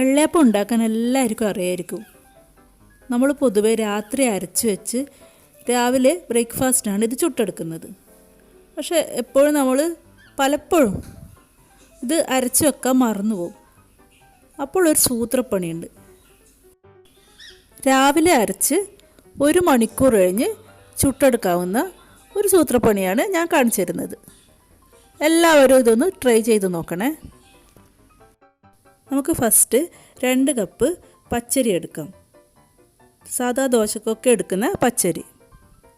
വെള്ളയപ്പം ഉണ്ടാക്കാൻ എല്ലാവർക്കും അറിയായിരിക്കും. നമ്മൾ പൊതുവെ രാത്രി അരച്ച് വെച്ച് രാവിലെ ബ്രേക്ക്ഫാസ്റ്റാണ് ഇത് ചുട്ടെടുക്കുന്നത്. പക്ഷേ പലപ്പോഴും ഇത് അരച്ച് വെക്കാൻ മറന്നു പോകും. അപ്പോൾ ഒരു സൂത്രപ്പണിയുണ്ട്. രാവിലെ അരച്ച് 1 മണിക്കൂർ കഴിഞ്ഞ് ചുട്ടെടുക്കാവുന്ന ഒരു സൂത്രപ്പണിയാണ് ഞാൻ കാണിച്ചു തരുന്നത്. എല്ലാവരും ഇതൊന്ന് ട്രൈ ചെയ്ത് നോക്കണേ. നമുക്ക് ഫസ്റ്റ് 2 കപ്പ് പച്ചരി എടുക്കാം. സാധാ ദോശക്കൊക്കെ എടുക്കുന്ന പച്ചരി.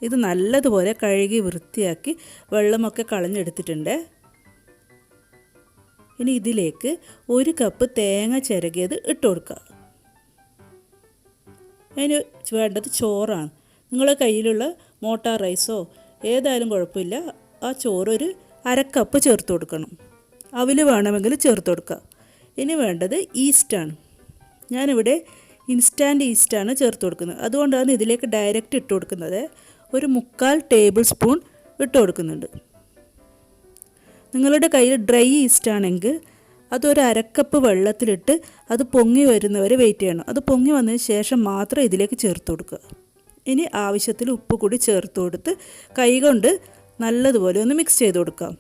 ഇത് നല്ലതുപോലെ കഴുകി വൃത്തിയാക്കി വെള്ളമൊക്കെ കളഞ്ഞെടുത്തിട്ടുണ്ട്. ഇനി ഇതിലേക്ക് 1 കപ്പ് തേങ്ങ ചിരകിയത് ഇട്ട് കൊടുക്കുക. അതിന് വേണ്ടത് ചോറാണ്. നിങ്ങളുടെ കയ്യിലുള്ള മോട്ടാർ റൈസോ ഏതായാലും കുഴപ്പമില്ല. ആ ചോറ് ഒരു 1/2 കപ്പ് ചേർത്ത് കൊടുക്കണം. അവിൽ വേണമെങ്കിൽ ചേർത്ത് കൊടുക്കുക. ഇനി വേണ്ടത് ഈസ്റ്റാണ്. ഞാനിവിടെ ഇൻസ്റ്റാൻറ്റ് ഈസ്റ്റാണ് ചേർത്ത് കൊടുക്കുന്നത്. അതുകൊണ്ടാണ് ഇതിലേക്ക് ഡയറക്റ്റ് ഇട്ട് കൊടുക്കുന്നത്. ഒരു 3/4 ടേബിൾ സ്പൂൺ ഇട്ട് കൊടുക്കുന്നുണ്ട്. നിങ്ങളുടെ കയ്യിൽ ഡ്രൈ ഈസ്റ്റ് ആണെങ്കിൽ അതൊരു 1/2 കപ്പ് വെള്ളത്തിലിട്ട് അത് പൊങ്ങി വരുന്നവരെ വെയിറ്റ് ചെയ്യണം. അത് പൊങ്ങി വന്നതിന് ശേഷം മാത്രം ഇതിലേക്ക് ചേർത്ത് കൊടുക്കുക. ഇനി ആവശ്യത്തിൽ ഉപ്പ് കൂടി ചേർത്ത് കൊടുത്ത് കൈകൊണ്ട് നല്ലതുപോലെ ഒന്ന് മിക്സ് ചെയ്ത് കൊടുക്കാം.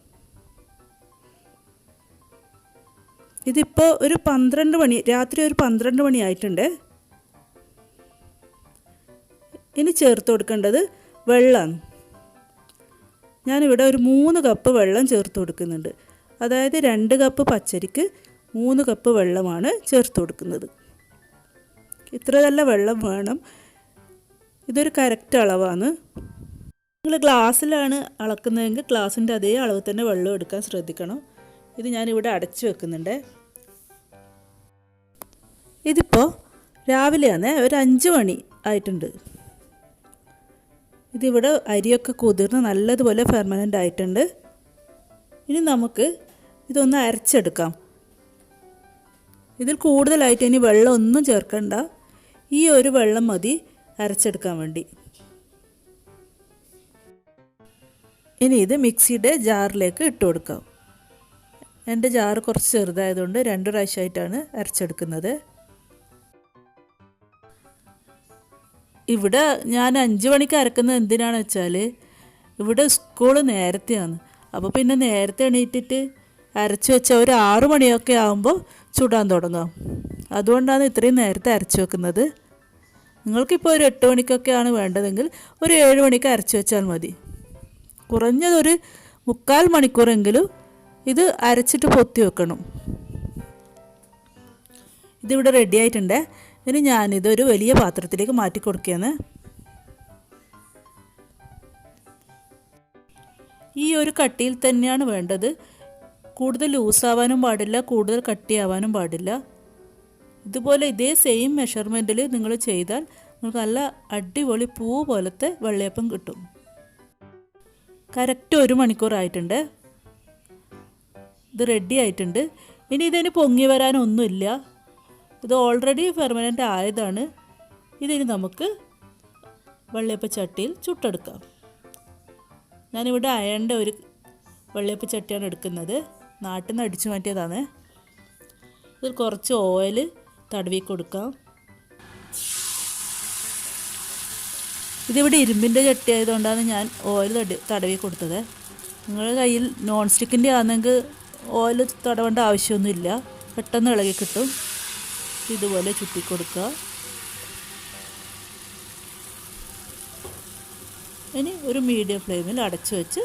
ഇതിപ്പോൾ ഒരു 12 മണി, രാത്രി ഒരു 12 മണി ആയിട്ടുണ്ട്. ഇനി ചേർത്ത് കൊടുക്കേണ്ടത് വെള്ളമാണ്. ഞാനിവിടെ ഒരു 3 കപ്പ് വെള്ളം ചേർത്ത് കൊടുക്കുന്നുണ്ട്. അതായത് 2 കപ്പ് പച്ചരിക്ക് 3 കപ്പ് വെള്ളമാണ് ചേർത്ത് കൊടുക്കുന്നത്. ഇത്ര നല്ല വെള്ളം വേണം. ഇതൊരു കറക്റ്റ് അളവാണ്. നിങ്ങൾ ഗ്ലാസ്സിലാണ് അളക്കുന്നതെങ്കിൽ ഗ്ലാസിൻ്റെ അതേ അളവ് തന്നെ വെള്ളം എടുക്കാൻ ശ്രദ്ധിക്കണം. ഇത് ഞാനിവിടെ അടച്ചു വെക്കുന്നുണ്ട്. ഇതിപ്പോൾ രാവിലെയാണ്, ഒരു 5 മണി ആയിട്ടുണ്ട്. ഇതിവിടെ അരിയൊക്കെ കുതിർന്ന് നല്ലതുപോലെ ഫെർമനൻ്റ് ആയിട്ടുണ്ട്. ഇനി നമുക്ക് ഇതൊന്ന് അരച്ചെടുക്കാം. ഇതിൽ കൂടുതലായിട്ട് ഇനി വെള്ളം ഒന്നും ചേർക്കണ്ട. ഈ ഒരു വെള്ളം മതി അരച്ചെടുക്കാൻ വേണ്ടി. ഇനി ഇത് മിക്സിയുടെ ജാറിലേക്ക് ഇട്ട് കൊടുക്കാം. എൻ്റെ ജാറ് കുറച്ച് ചെറുതായതുകൊണ്ട് 2 പ്രാവശ്യമായിട്ടാണ് അരച്ചെടുക്കുന്നത്. ഇവിടെ ഞാൻ 5 മണിക്ക് അരക്കുന്നത് എന്തിനാണെന്ന് വെച്ചാൽ ഇവിടെ സ്കൂൾ നേരത്തെയാണ്. അപ്പോൾ പിന്നെ നേരത്തെ എണീറ്റിട്ട് അരച്ച് വെച്ചാൽ ഒരു 6 മണിയൊക്കെ ആകുമ്പോൾ ചുടാൻ തുടങ്ങാം. അതുകൊണ്ടാണ് ഇത്രയും നേരത്തെ അരച്ച് വെക്കുന്നത്. നിങ്ങൾക്കിപ്പോൾ ഒരു 8 മണിക്കൊക്കെയാണ് വേണ്ടതെങ്കിൽ ഒരു 7 മണിക്ക് അരച്ച് വെച്ചാൽ മതി. കുറഞ്ഞതൊരു 3/4 മണിക്കൂറെങ്കിലും ഇത് അരച്ചിട്ട് പൊത്തി വെക്കണം. ഇതിവിടെ റെഡി ആയിട്ടുണ്ട്. ഇനി ഞാനിതൊരു വലിയ പാത്രത്തിലേക്ക് മാറ്റി കൊടുക്കുകയാണ്. ഈ ഒരു കട്ടിയിൽ തന്നെയാണ് വേണ്ടത്. കൂടുതൽ ലൂസാവാനും പാടില്ല, കൂടുതൽ കട്ടിയാവാനും പാടില്ല. ഇതുപോലെ ഇതേ സെയിം മെഷർമെൻറ്റിൽ നിങ്ങൾ ചെയ്താൽ നിങ്ങൾക്ക് നല്ല അടിപൊളി പൂ പോലത്തെ വെള്ളയപ്പം കിട്ടും. കറക്റ്റ് 1 മണിക്കൂറായിട്ടുണ്ട്. ഇത് റെഡി ആയിട്ടുണ്ട്. ഇനി ഇതിന് പൊങ്ങി വരാനൊന്നുമില്ല. ഇത് ഓൾറെഡി ഫെർമനൻ്റ് ആയതാണ്. ഇതിന് നമുക്ക് വെള്ളയപ്പ ചട്ടിയിൽ ചുട്ടെടുക്കാം. ഞാനിവിടെ അയണിൻ്റെ ഒരു വെള്ളയപ്പ ചട്ടിയാണ് എടുക്കുന്നത്. നാട്ടിൽ നിന്ന് അടിച്ചു മാറ്റിയതാണ്. ഇതിൽ കുറച്ച് ഓയിൽ തടവി കൊടുക്കാം. ഇതിവിടെ ഇരുമ്പിൻ്റെ ചട്ടി ആയതുകൊണ്ടാണ് ഞാൻ ഓയിൽ തടവി കൊടുത്തത്. നിങ്ങളുടെ കയ്യിൽ നോൺ സ്റ്റിക്കിൻ്റെ ആണെങ്കിൽ ഓയിൽ തടവേണ്ട ആവശ്യമൊന്നുമില്ല. പെട്ടെന്ന് ഇളകി കിട്ടും. ഇതുപോലെ ചുറ്റിക്കൊടുക്കുക. ഇനി ഒരു മീഡിയം ഫ്ലെയിമിൽ അടച്ചു വെച്ച്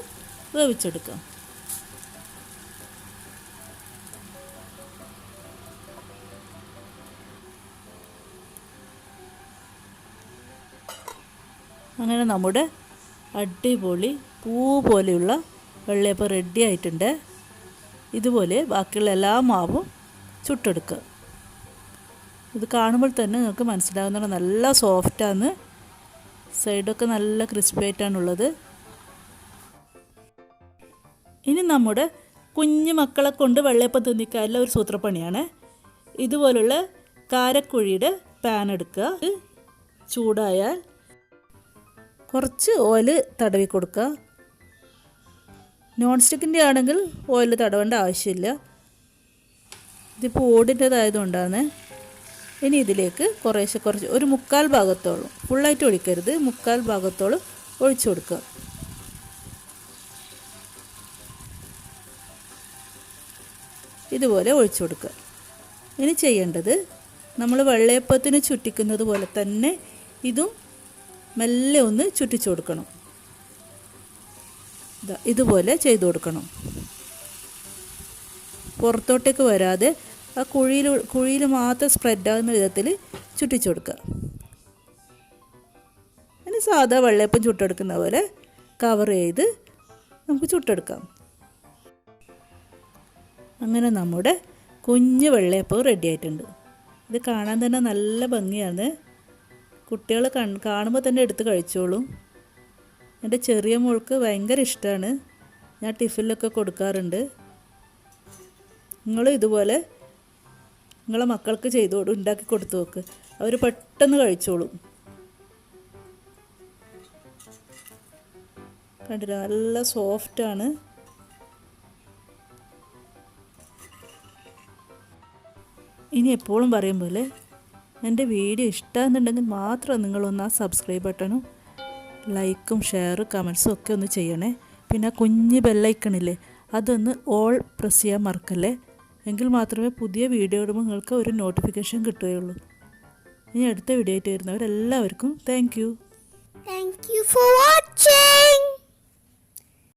വേവിച്ചെടുക്കാം. അങ്ങനെ നമ്മുടെ അടിപൊളി പൂ പോലെയുള്ള വെള്ളയപ്പം റെഡി ആയിട്ടുണ്ട്. ഇതുപോലെ ബാക്കിയുള്ള എല്ലാ മാവും ചുട്ടെടുക്കുക. ഇത് കാണുമ്പോൾ തന്നെ നിങ്ങൾക്ക് മനസ്സിലാകുന്നത് നല്ല സോഫ്റ്റാണ്. സൈഡൊക്കെ നല്ല ക്രിസ്പി ആയിട്ടാണുള്ളത്. ഇനി നമ്മുടെ കുഞ്ഞു മക്കളെ കൊണ്ട് വെള്ളയപ്പം തിന്നിക്കാനുള്ള ഒരു സൂത്രപ്പണിയാണ്. ഇതുപോലുള്ള കാരക്കുഴിയുടെ പാൻ എടുക്കുക. ചൂടായാൽ കുറച്ച് ഓയിൽ തടവി കൊടുക്കുക. നോൺ സ്റ്റിക്കിൻ്റെ ആണെങ്കിൽ ഓയിൽ തടവേണ്ട ആവശ്യമില്ല. ഇതിപ്പോൾ ഓടിൻ്റേതായതുകൊണ്ടാണ്. ഇനി ഇതിലേക്ക് കുറച്ച് ഒരു 1/4 ഭാഗത്തോളം, ഫുള്ളായിട്ട് ഒഴിക്കരുത്, 1/4 ഭാഗത്തോളം ഒഴിച്ചു കൊടുക്കുക. ഇതുപോലെ ഒഴിച്ചു കൊടുക്കുക. ഇനി ചെയ്യേണ്ടത് നമ്മൾ വെള്ളയപ്പത്തിന് ചുറ്റിക്കുന്നത് പോലെ തന്നെ ഇതും മെല്ലെ ഒന്ന് ചുറ്റിച്ചു കൊടുക്കണം. ഇതുപോലെ ചെയ്തു കൊടുക്കണം. പുറത്തോട്ടേക്ക് വരാതെ ആ കുഴിയിൽ മാത്രം സ്പ്രെഡാകുന്ന വിധത്തിൽ ചുറ്റിച്ചു കൊടുക്കുക. ഇനി സാധാ വെള്ളയപ്പം ചുട്ടെടുക്കുന്ന പോലെ കവർ ചെയ്ത് നമുക്ക് ചുട്ടെടുക്കാം. അങ്ങനെ നമ്മുടെ കുഞ്ഞ് വെള്ളയപ്പം റെഡി ആയിട്ടുണ്ട്. ഇത് കാണാൻ തന്നെ നല്ല ഭംഗിയാണ്. കുട്ടികൾ കാണുമ്പോൾ തന്നെ എടുത്ത് കഴിച്ചോളും. എൻ്റെ ചെറിയ മോൾക്ക് ഭയങ്കര ഇഷ്ടമാണ്. ഞാൻ ടിഫിനിലൊക്കെ കൊടുക്കാറുണ്ട്. നിങ്ങളും ഇതുപോലെ നിങ്ങളെ മക്കൾക്ക് ഉണ്ടാക്കി കൊടുത്തു നോക്ക്. അവർ പെട്ടെന്ന് കഴിച്ചോളും. കണ്ടില്ല, നല്ല സോഫ്റ്റാണ്. ഇനി എപ്പോഴും പറയും പോലെ എൻ്റെ വീഡിയോ ഇഷ്ടമാണെന്നുണ്ടെങ്കിൽ മാത്രം നിങ്ങളൊന്ന് ആ സബ്സ്ക്രൈബ് ബട്ടണും ലൈക്കും ഷെയറും കമൻസും ഒക്കെ ഒന്ന് ചെയ്യണേ. പിന്നെ കുഞ്ഞ് ബെല്ലൈക്കണില്ലേ, അതൊന്ന് ഓൾ പ്രസ് ചെയ്യാൻ മറക്കല്ലേ. എങ്കിൽ മാത്രമേ പുതിയ വീഡിയോ ഇടുമ്പോൾ നിങ്ങൾക്ക് ഒരു നോട്ടിഫിക്കേഷൻ കിട്ടുകയുള്ളൂ. ഇനി അടുത്ത വീഡിയോ ആയിട്ട് വരുന്നവരെല്ലാവർക്കും thank you. Thank you for watching.